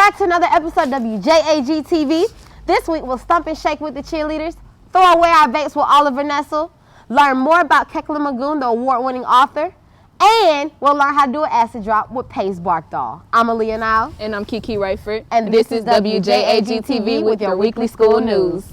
back to another episode of WJAG-TV. This week we'll stomp and shake with the cheerleaders, throw away our vapes with Oliver Nessel, learn more about Kekla Magoon, the award-winning author, and we'll learn how to do an acid drop with Pace Barkdahl. I'm Aaliyah now. And I'm Keke Raiford. And this is WJAG-TV with your weekly school news.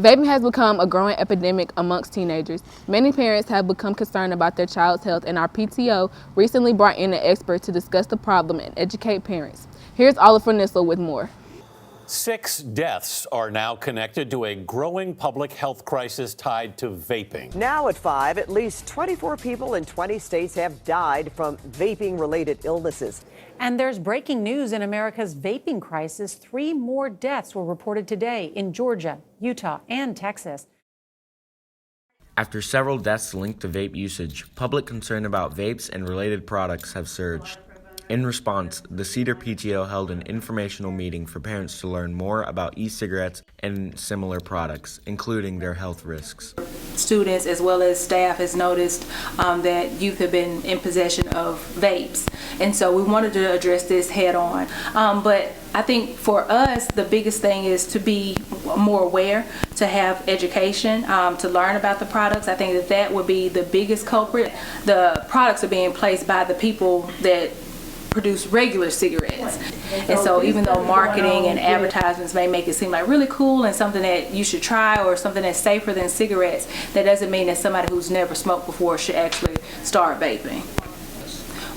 Vaping has become a growing epidemic amongst teenagers. Many parents have become concerned about their child's health, and our PTO recently brought in an expert to discuss the problem and educate parents. Here's Oliver Nessel with more. 6 deaths are now connected to a growing public health crisis tied to vaping. Now at 5, at least 24 people in 20 states have died from vaping-related illnesses. And there's breaking news in America's vaping crisis. 3 more deaths were reported today in Georgia, Utah, and Texas. After several deaths linked to vape usage, public concern about vapes and related products have surged. In response, the Cedar PTO held an informational meeting for parents to learn more about e-cigarettes and similar products, including their health risks. Students as well as staff has noticed that youth have been in possession of vapes, and so we wanted to address this head on. But I think for us, the biggest thing is to be more aware, to have education, to learn about the products. I think that would be the biggest culprit. The products are being placed by the people that produce regular cigarettes, and so even though marketing and advertisements may make it seem like really cool and something that you should try or something that's safer than cigarettes, that doesn't mean that somebody who's never smoked before should actually start vaping.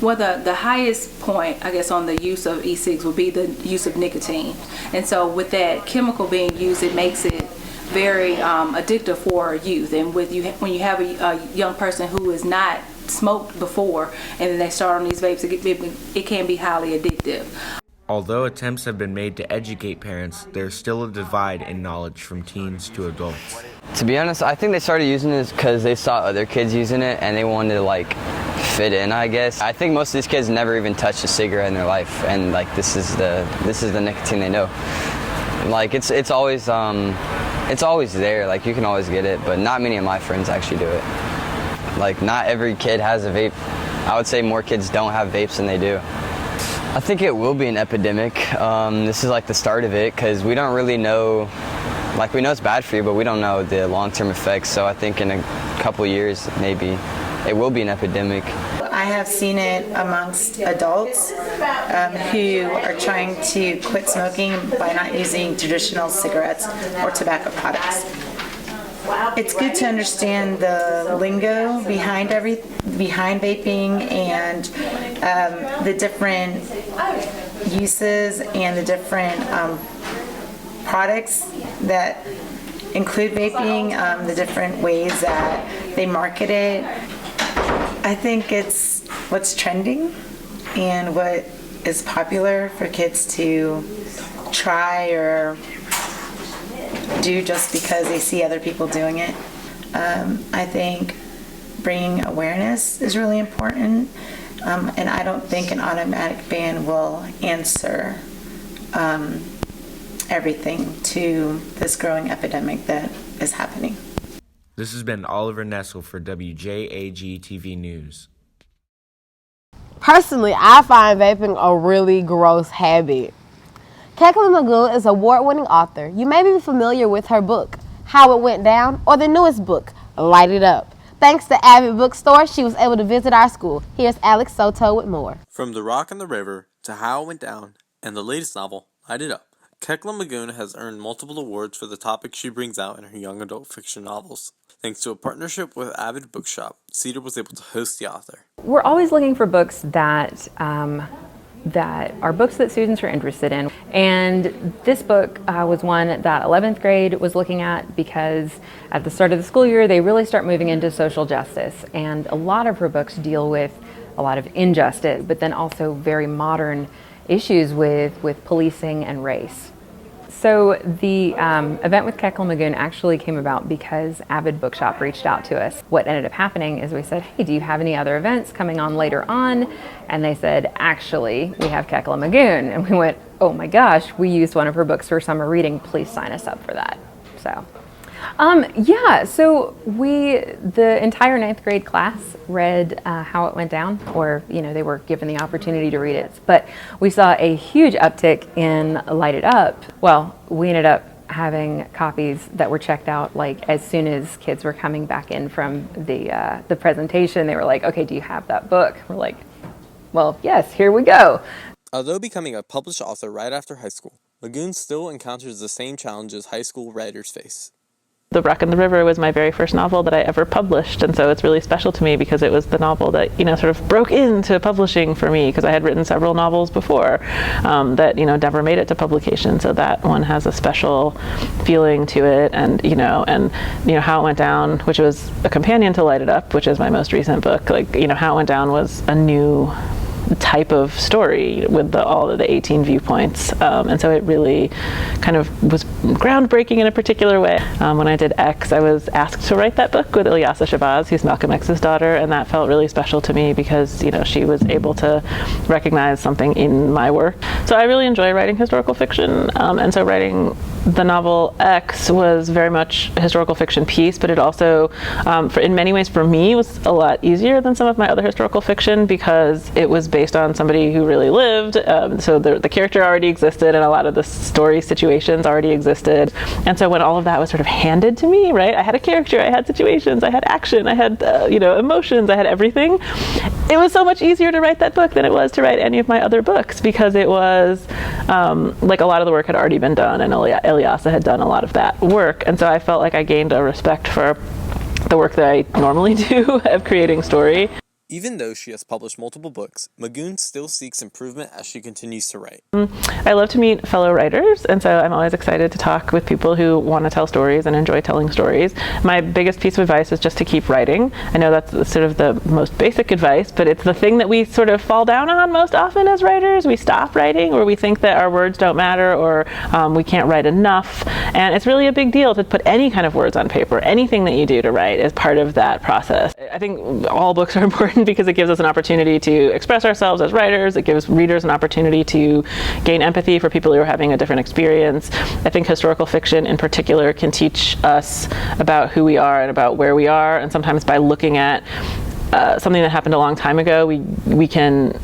Well, the highest point, I guess, on the use of e-cigs would be the use of nicotine, and so with that chemical being used, it makes it very addictive for youth. And when you have a young person who is not smoked before and then they start on these vapes, it can be highly addictive. Although attempts have been made to educate parents, there's still a divide in knowledge from teens to adults. To be honest, I think they started using this because they saw other kids using it and they wanted to fit in, I guess. I think most of these kids never even touched a cigarette in their life, and this is the nicotine they know. It's always there. You can always get it, but not many of my friends actually do it. Not every kid has a vape. I would say more kids don't have vapes than they do. I think it will be an epidemic. This is the start of it, because we don't really know, we know it's bad for you, but we don't know the long-term effects. So I think in a couple years, maybe, it will be an epidemic. I have seen it amongst adults who are trying to quit smoking by not using traditional cigarettes or tobacco products. It's good to understand the lingo behind vaping and the different uses and the different products that include vaping, the different ways that they market it. I think it's what's trending and what is popular for kids to try or do just because they see other people doing it. I think bringing awareness is really important, and I don't think an automatic ban will answer everything to this growing epidemic that is happening. This has been Oliver Nessel for WJAG-TV News. Personally, I find vaping a really gross habit. Kekla Magoon is an award-winning author. You may be familiar with her book, How It Went Down, or the newest book, Light It Up. Thanks to Avid Bookstore, she was able to visit our school. Here's Alex Soto with more. From The Rock and the River to How It Went Down and the latest novel, Light It Up, Kekla Magoon has earned multiple awards for the topics she brings out in her young adult fiction novels. Thanks to a partnership with Avid Bookshop, Cedar was able to host the author. We're always looking for books that are books that students are interested in. And this book was one that 11th grade was looking at because at the start of the school year, they really start moving into social justice. And a lot of her books deal with a lot of injustice, but then also very modern issues with policing and race. So the event with Kekla Magoon actually came about because Avid Bookshop reached out to us. What ended up happening is we said, hey, do you have any other events coming on later on? And they said, actually, we have Kekla Magoon. And we went, oh my gosh, we used one of her books for summer reading. Please sign us up for that. So, so the entire 9th grade class read How It Went Down, or, they were given the opportunity to read it. But we saw a huge uptick in Light It Up. Well, we ended up having copies that were checked out like as soon as kids were coming back in from the presentation. They were like, okay, do you have that book? We're like, well, yes, here we go. Although becoming a published author right after high school, Magoon still encounters the same challenges high school writers face. The Brook and the River was my very first novel that I ever published, and so it's really special to me because it was the novel that sort of broke into publishing for me, because I had written several novels before that never made it to publication. So that one has a special feeling to it, and How It Went Down, which was a companion to Light It Up, which is my most recent book. How It Went Down was a new type of story with all of the 18 viewpoints, and so it really kind of was groundbreaking in a particular way. When I did X, I was asked to write that book with Aaliyah Shabazz, who's Malcolm X's daughter, and that felt really special to me because she was able to recognize something in my work. So I really enjoy writing historical fiction, and so writing the novel X was very much a historical fiction piece, but it also, in many ways for me, was a lot easier than some of my other historical fiction because it was based on somebody who really lived. So the character already existed, and a lot of the story situations already existed. And so when all of that was sort of handed to me, right? I had a character, I had situations, I had action, I had emotions, I had everything. It was so much easier to write that book than it was to write any of my other books because it was like a lot of the work had already been done, and Aaliyah had done a lot of that work. And so I felt like I gained a respect for the work that I normally do of creating story. Even though she has published multiple books, Magoon still seeks improvement as she continues to write. I love to meet fellow writers, and so I'm always excited to talk with people who want to tell stories and enjoy telling stories. My biggest piece of advice is just to keep writing. I know that's sort of the most basic advice, but it's the thing that we sort of fall down on most often as writers. We stop writing, or we think that our words don't matter, or we can't write enough. And it's really a big deal to put any kind of words on paper. Anything that you do to write is part of that process. I think all books are important because it gives us an opportunity to express ourselves as writers. It gives readers an opportunity to gain empathy for people who are having a different experience. I think historical fiction in particular can teach us about who we are and about where we are, and sometimes by looking at something that happened a long time ago, we can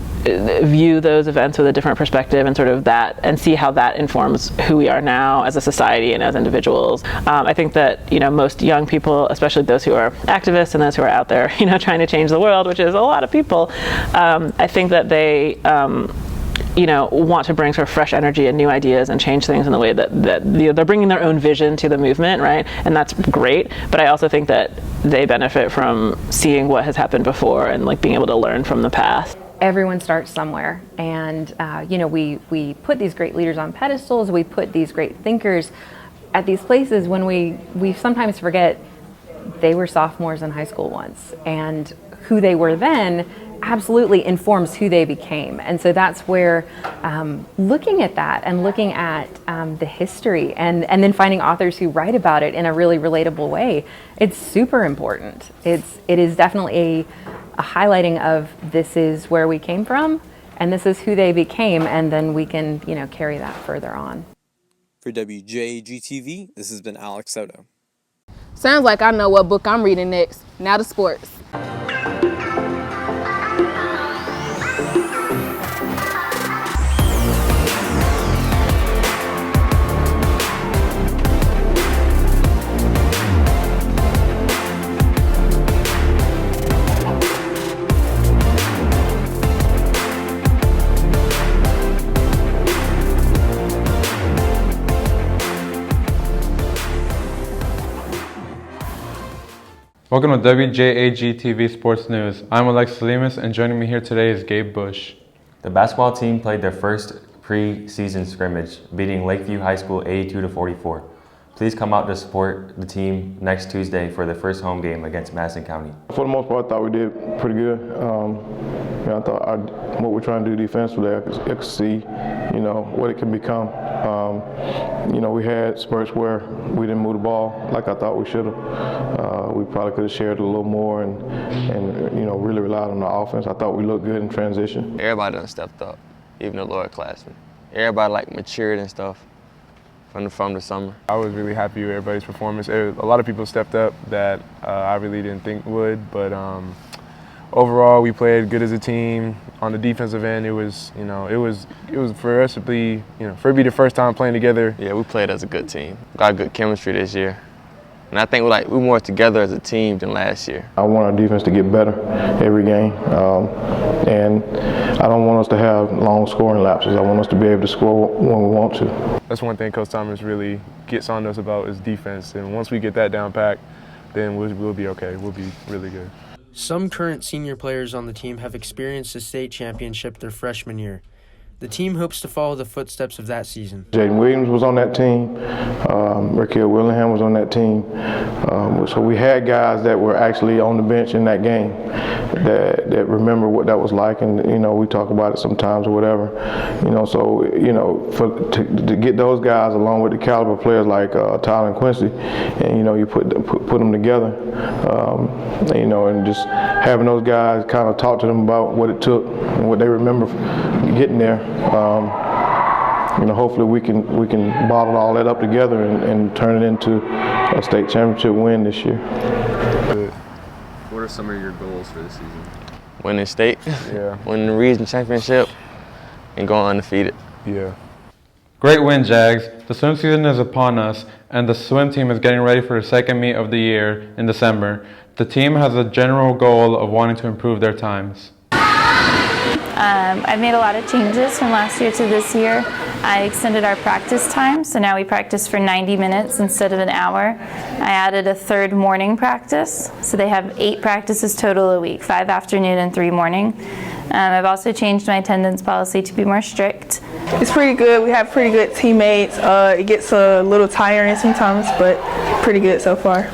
view those events with a different perspective and sort of that, and see how that informs who we are now as a society and as individuals. I think that most young people, especially those who are activists and those who are out there trying to change the world, which is a lot of people, I think that they want to bring sort of fresh energy and new ideas and change things in the way that they're bringing their own vision to the movement, right? And that's great. But I also think that they benefit from seeing what has happened before and being able to learn from the past. Everyone starts somewhere, and we put these great leaders on pedestals. We put these great thinkers at these places when we sometimes forget they were sophomores in high school once, and who they were then absolutely informs who they became. And so that's where looking at that and looking at the history and then finding authors who write about it in a really relatable way, it's super important. It is definitely a highlighting of this is where we came from and this is who they became, and then we can carry that further on. For WJAG-TV, this has been Alex Soto. Sounds like I know what book I'm reading next. Now to sports. Welcome to WJAG-TV Sports News. I'm Alexis Lemus, and joining me here today is Gabe Bush. The basketball team played their first pre-season scrimmage, beating Lakeview High School 82-44. Please come out to support the team next Tuesday for the first home game against Madison County. For the most part, I thought we did pretty good. I thought what we're trying to do defensively, I could see, what it can become. We had spurts where we didn't move the ball like I thought we should have. We probably could have shared a little more and really relied on the offense. I thought we looked good in transition. Everybody done stepped up, even the lower classmen. Everybody matured and stuff from the summer. I was really happy with everybody's performance. A lot of people stepped up that I really didn't think would, but overall we played good as a team. On the defensive end, it was for us to be, for it to be the first time playing together. Yeah, we played as a good team. Got good chemistry this year. And I think we're more together as a team than last year. I want our defense to get better every game, and I don't want us to have long scoring lapses. I want us to be able to score when we want to. That's one thing Coach Thomas really gets on us about is defense, and once we get that down packed, then we'll be okay. We'll be really good. Some current senior players on the team have experienced the state championship their freshman year. The team hopes to follow the footsteps of that season. Jaden Williams was on that team. Raquel Willingham was on that team. So we had guys that were actually on the bench in that game that remember what that was like, and we talk about it sometimes or whatever. To get those guys along with the caliber players like Tyler and Quincy, and you put them together, and just having those guys kind of talk to them about what it took and what they remember getting there. Hopefully we can bottle all that up together and turn it into a state championship win this year. What are some of your goals for the season? Winning state, yeah. Winning the region championship, and going undefeated. Yeah. Great win, Jags. The swim season is upon us, and the swim team is getting ready for the second meet of the year in December. The team has a general goal of wanting to improve their times. I've made a lot of changes from last year to this year. I extended our practice time, so now we practice for 90 minutes instead of an hour. I added a third morning practice, so they have 8 practices total a week, 5 afternoon and 3 morning. I've also changed my attendance policy to be more strict. It's pretty good. We have pretty good teammates. It gets a little tiring sometimes, but pretty good so far.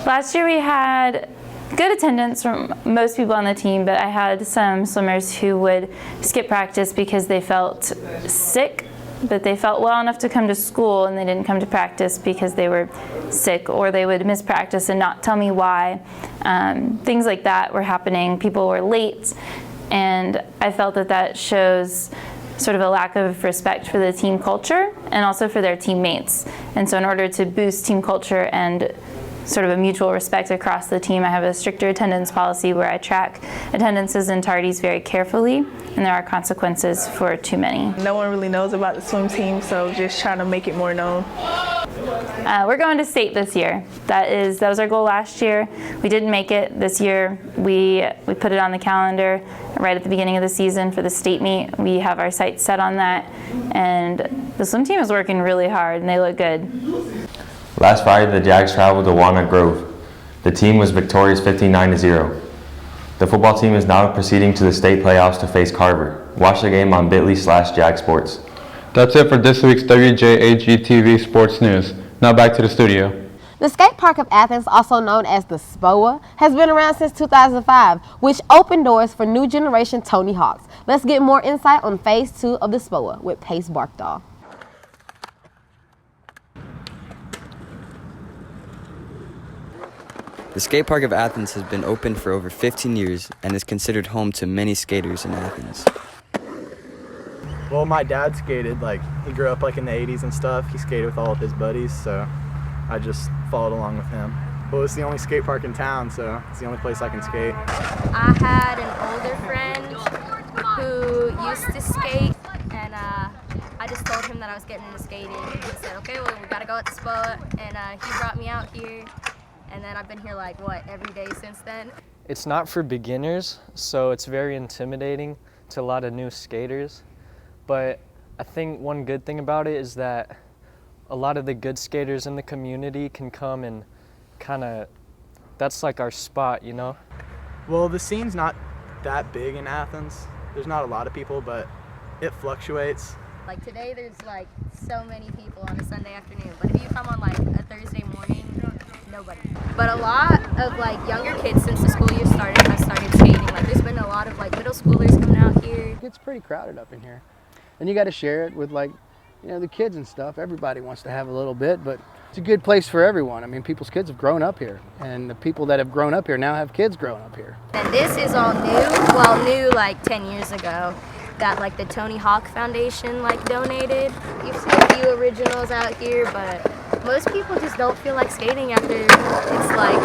Last year we had good attendance from most people on the team, but I had some swimmers who would skip practice because they felt sick, but they felt well enough to come to school and they didn't come to practice because they were sick, or they would miss practice and not tell me why. Things like that were happening. People were late, and I felt that shows sort of a lack of respect for the team culture and also for their teammates. And so in order to boost team culture and sort of a mutual respect across the team, I have a stricter attendance policy where I track attendances and tardies very carefully, and there are consequences for too many. No one really knows about the swim team, so just trying to make it more known. We're going to state this year. That was our goal last year. We didn't make it this year. We put it on the calendar right at the beginning of the season for the state meet. We have our sights set on that, and the swim team is working really hard, and they look good. Last Friday, the Jags traveled to Walnut Grove. The team was victorious 59-0. The football team is now proceeding to the state playoffs to face Carver. Watch the game on bit.ly/JagSports. That's it for this week's WJAG-TV Sports News. Now back to the studio. The Skatepark of Athens, also known as the SPOA, has been around since 2005, which opened doors for new generation Tony Hawks. Let's get more insight on Phase 2 of the SPOA with Pace Barkdahl. The Skatepark of Athens has been open for over 15 years and is considered home to many skaters in Athens. Well, my dad skated, he grew up in the 80s and stuff. He skated with all of his buddies, so I just followed along with him. Well, it's the only skate park in town, so it's the only place I can skate. I had an older friend who used to skate, and I just told him that I was getting into skating. And he said, okay, well, we gotta go at the SPOA, and he brought me out here. And then I've been here every day since then. It's not for beginners, so it's very intimidating to a lot of new skaters. But I think one good thing about it is that a lot of the good skaters in the community can come and that's our spot, you know? Well, the scene's not that big in Athens. There's not a lot of people, but it fluctuates. Today there's so many people on a Sunday afternoon, but if you come on a Thursday morning, nobody. But a lot of younger kids since the school year started have started skating Like there's been a lot of like middle schoolers coming out here. It gets pretty crowded up in here. And you got to share it with like, the kids and stuff. Everybody wants to have a little bit, but it's a good place for everyone. I mean, people's kids have grown up here, and the people that have grown up here now have kids growing up here. And this is all new. Well, new like 10 years ago. That like the Tony Hawk Foundation like donated. You've seen a few originals out here, but most people just don't feel like skating after it's like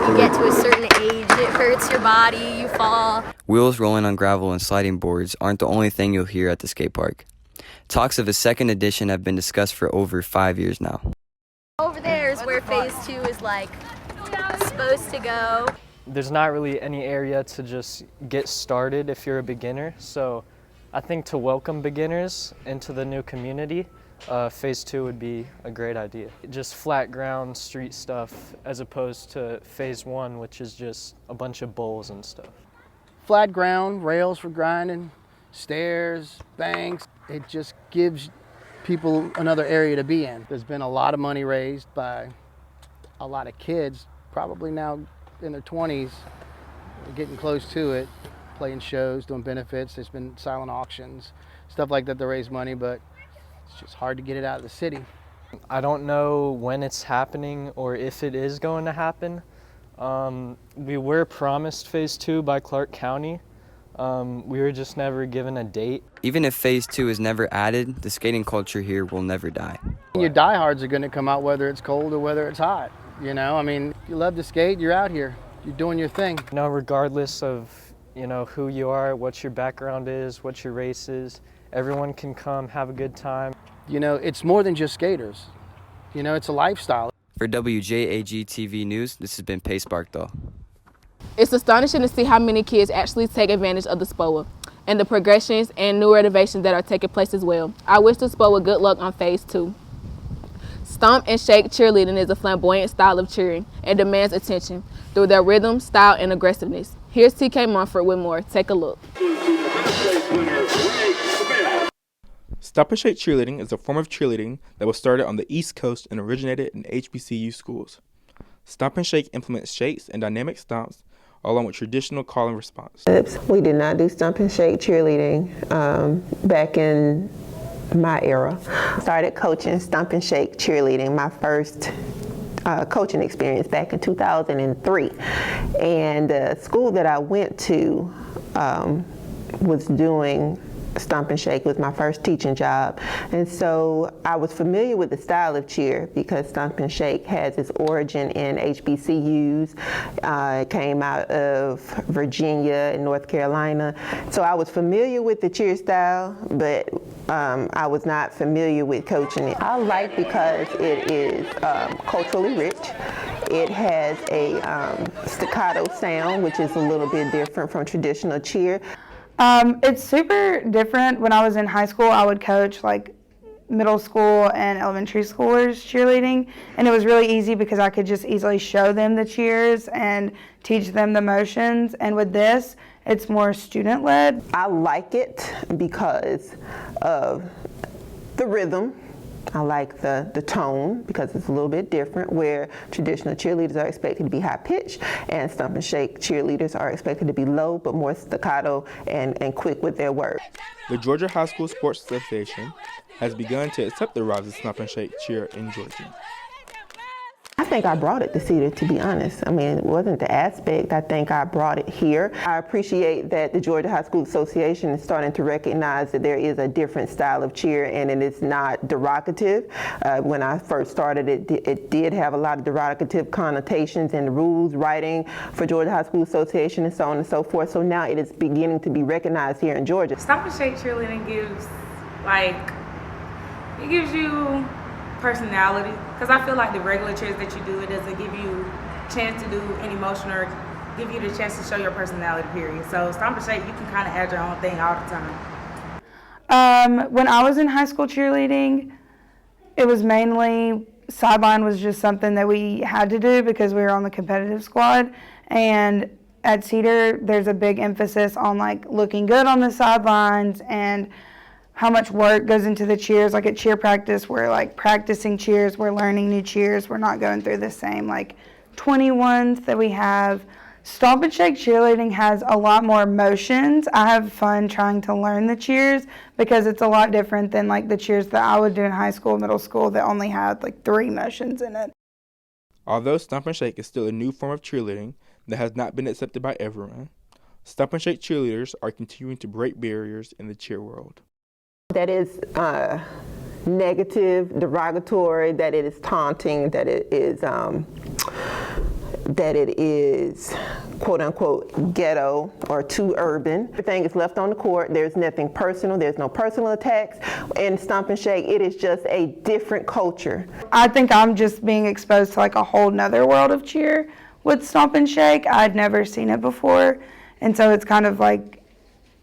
you get to a certain age, it hurts your body, you fall. Wheels rolling on gravel and sliding boards aren't the only thing you'll hear at the skate park. Talks of a second edition have been discussed for over 5 years now. Over there is where phase 2 is like supposed to go. There's not really any area to just get started if you're a beginner, so I think to welcome beginners into the new community, phase 2 would be a great idea. Just flat ground street stuff as opposed to phase 1, which is just a bunch of bowls and stuff. Flat ground, rails for grinding, stairs, banks. It just gives people another area to be in. There's been a lot of money raised by a lot of kids, probably now in their 20s, getting close to it, playing shows, doing benefits. There's been silent auctions, stuff like that to raise money, but it's just hard to get it out of the city. I don't know when it's happening or if it is going to happen. We were promised phase 2 by Clark County. We were just never given a date. Even if phase 2 is never added, the skating culture here will never die. Your diehards are going to come out whether it's cold or whether it's hot. I mean, if you love to skate, you're out here. You're doing your thing. Regardless of, who you are, what your background is, what your race is, everyone can come, have a good time. It's more than just skaters. It's a lifestyle. For WJAG-TV News, this has been Pace Barkdahl. It's astonishing to see how many kids actually take advantage of the SPOA and the progressions and new renovations that are taking place as well. I wish the SPOA good luck on phase 2. Stomp and shake cheerleading is a flamboyant style of cheering and demands attention through their rhythm, style, and aggressiveness. Here's TK Mumford with more. Take a look. Stomp and shake cheerleading is a form of cheerleading that was started on the East Coast and originated in HBCU schools. Stomp and shake implements shakes and dynamic stomps along with traditional call and response. We did not do stomp and shake cheerleading back in my era. Started coaching stomp and shake cheerleading, my first coaching experience back in 2003. And the school that I went to was doing Stomp and Shake. Was my first teaching job. And so I was familiar with the style of cheer because Stomp and Shake has its origin in HBCUs. It came out of Virginia and North Carolina. So I was familiar with the cheer style, but I was not familiar with coaching it. I like because it is culturally rich. It has a staccato sound, which is a little bit different from traditional cheer. It's super different. When I was in high school, I would coach like middle school and elementary schoolers cheerleading, and it was really easy because I could just easily show them the cheers and teach them the motions. And with this, it's more student-led. I like it because of the rhythm. I like the tone because it's a little bit different, where traditional cheerleaders are expected to be high-pitched and Stomp and Shake cheerleaders are expected to be low but more staccato and quick with their words. The Georgia High School Sports Association has begun to accept the rise of Stomp and Shake cheer in Georgia. I think I brought it to Cedar, to be honest. I mean, it wasn't the aspect. I think I brought it here. I appreciate that the Georgia High School Association is starting to recognize that there is a different style of cheer and it is not derogative. When I first started, it did have a lot of derogative connotations in the rules, writing for Georgia High School Association and so on and so forth. So now it is beginning to be recognized here in Georgia. Stomp and Shake cheerleading gives, it gives you personality, because I feel like the regular cheers that you do, it doesn't give you a chance to do any motion or give you the chance to show your personality, period. So Stomp and Shake, you can kind of add your own thing all the time. When I was in high school cheerleading, it was mainly, sideline was just something that we had to do because we were on the competitive squad. And at Cedar, there's a big emphasis on looking good on the sidelines and how much work goes into the cheers. Like at cheer practice, we're practicing cheers, we're learning new cheers, we're not going through the same 20 ones that we have Stomp and Shake cheerleading has a lot more motions. I have fun trying to learn the cheers because it's a lot different than like the cheers that I would do in high school, middle school that only had like 3 motions in it. Although Stomp and Shake is still a new form of cheerleading that has not been accepted by everyone, Stomp and Shake cheerleaders are continuing to break barriers in the cheer world. That is negative, derogatory, that it is taunting, that it is quote unquote ghetto or too urban. Everything is left on the court. There's nothing personal. There's no personal attacks. In Stomp and Shake, it is just a different culture. I think I'm just being exposed to like a whole nother world of cheer with Stomp and Shake. I'd never seen it before. And so it's kind of like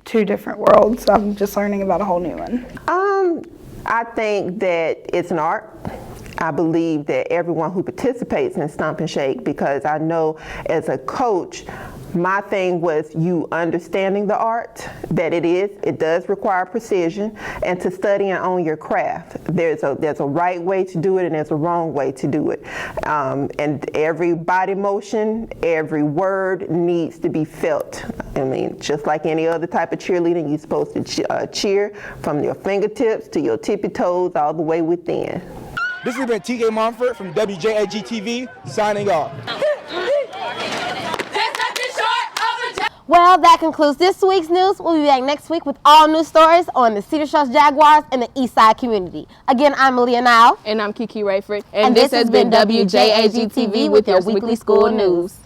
2 different worlds. I'm just learning about a whole new one. I think that it's an art. I believe that everyone who participates in Stomp and Shake, because I know as a coach, my thing was you understanding the art, that it does require precision, and to study and own your craft. There's a right way to do it and there's a wrong way to do it. And every body motion, every word needs to be felt. I mean, just like any other type of cheerleading, you're supposed to cheer from your fingertips to your tippy toes all the way within. This has been TK Monfort from WJAG-TV signing off. Well, that concludes this week's news. We'll be back next week with all new stories on the Cedar Shoals Jaguars and the Eastside community. Again, I'm Aaliyah Nowell. And I'm Keke Raiford. And this has been WJAG-TV with your weekly school news.